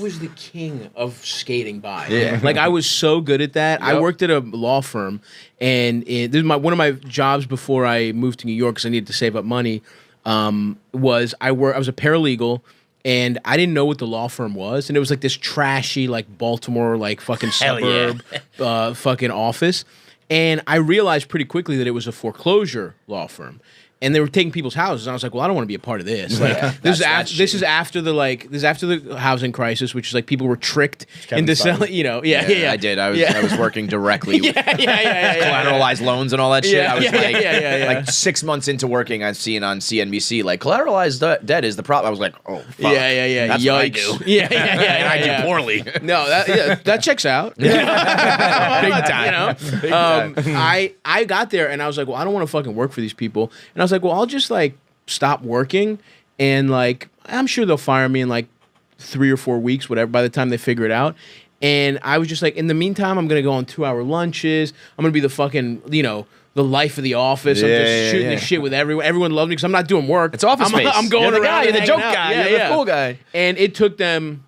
was the king of skating by. Yeah. Like I was so good at that. Yep. I worked at a law firm, and this is one of my jobs before I moved to New York because I needed to save up money. Was I was a paralegal. And I didn't know what the law firm was, and it was like this trashy, like Baltimore, like fucking suburb, fucking office. And I realized pretty quickly that it was a foreclosure law firm, and they were taking people's houses. And I was like, well, I don't want to be a part of this. Like, this is after the housing crisis, which is like people were tricked into selling. You know, I did. I was working directly with collateralized loans and all that shit. I was like 6 months into working, I've seen on CNBC like collateralized debt is the problem. I was like, oh, fuck. That's what I do. And I do poorly. No, that checks out. Big time. You know, I got there and I was like, well, I don't want to fucking work for these people, and I was like, well, I'll just like stop working, and like I'm sure they'll fire me in like 3 or 4 weeks, whatever, by the time they figure it out. And I was just like, in the meantime, I'm gonna go on 2-hour lunches. I'm gonna be the fucking, you know, the life of the office. I'm just shooting the shit with everyone. Everyone loves me because I'm not doing work. It's office space. I'm going around. You're the joke guy. You're the cool guy. And it took them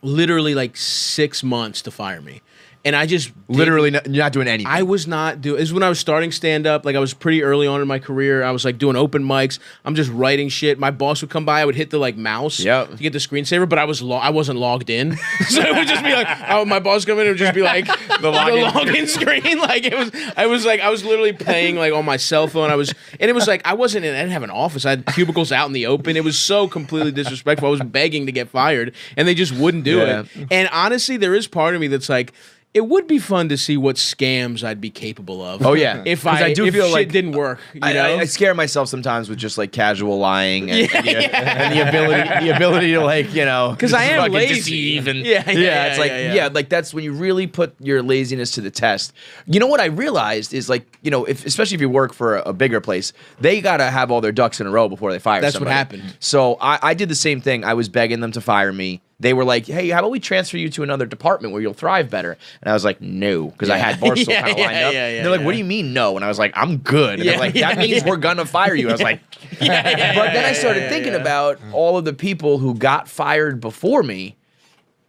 literally like 6 months to fire me. And I just literally you're not doing anything. I was not doing. This is when I was starting stand up. Like I was pretty early on in my career. I was like doing open mics. I'm just writing shit. My boss would come by. I would hit the like mouse to get the screensaver, but I wasn't logged in. So it would just be like, oh, my boss come in. It would just be like the login screen. Like I was literally playing like on my cell phone. And it was like I didn't have an office. I had cubicles out in the open. It was so completely disrespectful. I was begging to get fired, and they just wouldn't do it. And honestly, there is part of me that's like, it would be fun to see what scams I'd be capable of. Oh yeah, if I do feel like it didn't work. You know? I scare myself sometimes with just like casual lying and the ability to like, you know, because I am lazy. Deceive and it's like that's when you really put your laziness to the test. You know what I realized is like, you know, especially if you work for a bigger place, they gotta have all their ducks in a row before they fire somebody. That's what happened. So I did the same thing. I was begging them to fire me. They were like, hey, how about we transfer you to another department where you'll thrive better? And I was like, no, because I had Barstool kind of lined up. And they're like, what do you mean no? And I was like, I'm good. And they're like, that means we're going to fire you. I was like, but then I started thinking about all of the people who got fired before me.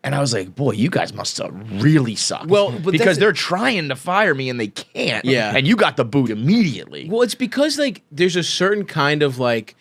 And I was like, boy, you guys must have really sucked. Well, because they're trying to fire me and they can't. Yeah. And you got the boot immediately. Well, it's because like there's a certain kind of like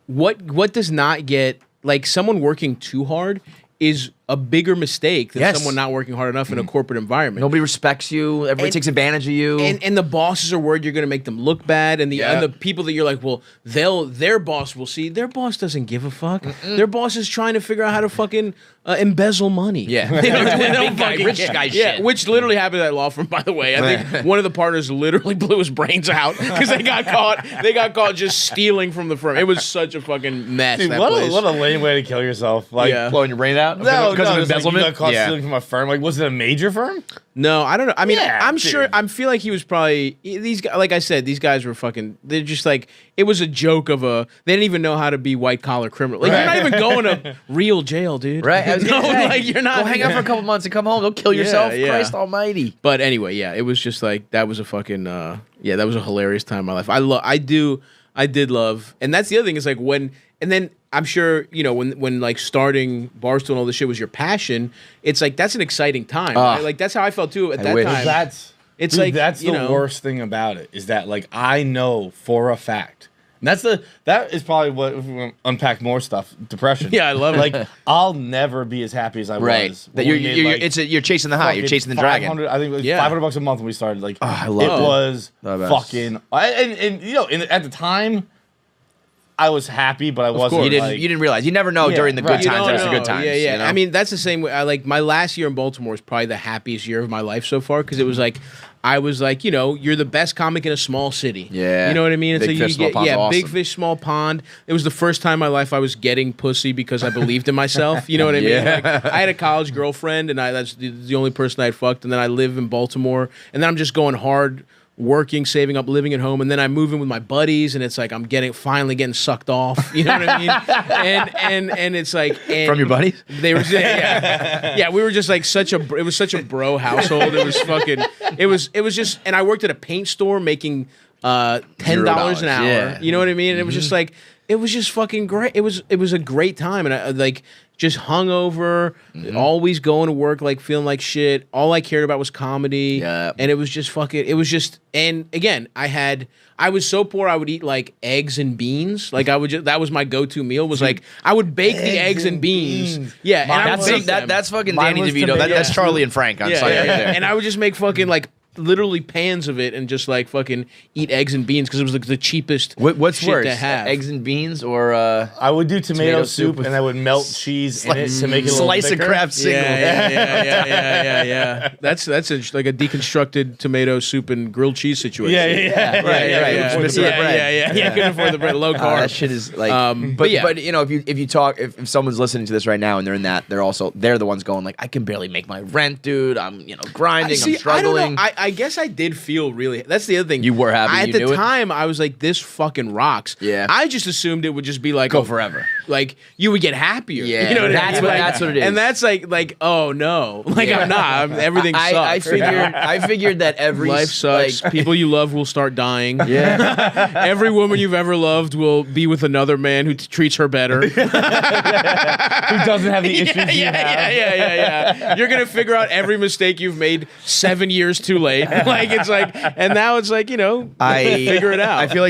what does not get, like someone working too hard is a bigger mistake than someone not working hard enough in a corporate environment. Nobody respects you. Everybody takes advantage of you. And the bosses are worried you're going to make them look bad. And the people that you're like, well, their boss will see. Their boss doesn't give a fuck. Their boss is trying to figure out how to fucking embezzle money. Yeah. Rich guy shit. Which literally happened at that law firm, by the way. I think one of the partners literally blew his brains out because they got caught. They got caught just stealing from the firm. It was such a fucking mess. Dude, what a lame way to kill yourself. Like blowing your brain out? No. Because of embezzlement? Like you got caught stealing from a firm. Like, was it a major firm? No, I don't know. I mean, I'm sure. I feel like he was probably these guys. Like I said, these guys were fucking. They're just like it was a joke of a. They didn't even know how to be white collar criminal. Like you're not even going to real jail, dude. Right? Like you're not. Go hang out for a couple months and come home. Go kill yourself. Christ Almighty. But anyway, it was just like that was a fucking. That was a hilarious time in my life. I did love, and that's the other thing is like when. And then I'm sure, you know, when like starting Barstool and all this shit was your passion, it's like that's an exciting time. Right? Like that's how I felt too at that time. That's the worst thing about it is that like I know for a fact. And that is probably what if we unpack more stuff. Depression. Yeah, I love it. Like I'll never be as happy as I was. That you're chasing the high. You're chasing the dragon. I think it was $500 a month when we started. Like I love it. Was fucking and you know at the time. I was happy, but I wasn't. You didn't realize. You never know during the good times. It was the good times. Yeah. You know? I mean, that's the same way. Like my last year in Baltimore was probably the happiest year of my life so far because it was like, I was like, you know, you're the best comic in a small city. Yeah. You know what I mean? It's big fish, small pond. Yeah, awesome. Big fish, small pond. It was the first time in my life I was getting pussy because I believed in myself. You know what I mean? Like, I had a college girlfriend, and that's the only person I'd fucked. And then I live in Baltimore, and then I'm just going hard. Working, saving up, living at home, and then I move in with my buddies, and it's like I'm finally getting sucked off. You know what I mean? and it's like from your buddies. They were we were just like it was such a bro household. It was fucking. It was just, and I worked at a paint store making $10 an hour. Yeah. You know what I mean? And it was just like. it was just fucking great. It was a great time, and I like just hungover, always going to work like feeling like shit. All I cared about was comedy, and it was just fucking. It was just, and again, I was so poor I would eat like eggs and beans. Like that was my go-to meal. Was like I would bake the eggs and beans. Yeah, and that's fucking Danny DeVito. That's Charlie and Frank on site right there. And I would just make fucking like literally pans of it and just like fucking eat eggs and beans because it was like the cheapest what's shit worse, to have. Eggs and beans or I would do tomato soup and I would melt cheese in it to make it a little slice thicker. of Kraft single. Yeah. That's like a deconstructed tomato soup and grilled cheese situation. Right. Yeah, couldn't afford the bread, low carb. That shit is like but you know, if someone's listening to this right now and they're in that, they're the ones going like, I can barely make my rent, dude. I'm grinding, I'm struggling. I guess I did feel really. That's the other thing. You were happy. At the time, I was like, "This fucking rocks." Yeah. I just assumed it would just be like go forever. Like you would get happier. Yeah. You know that's what it is. And that's like oh no, like I'm not. Everything sucks. I figured that life sucks. Like, people you love will start dying. Yeah. Every woman you've ever loved will be with another man who treats her better. Who doesn't have the issues you have. Yeah. You're gonna figure out every mistake you've made 7 years too late. Like it's like, and now it's like, figure it out. I feel like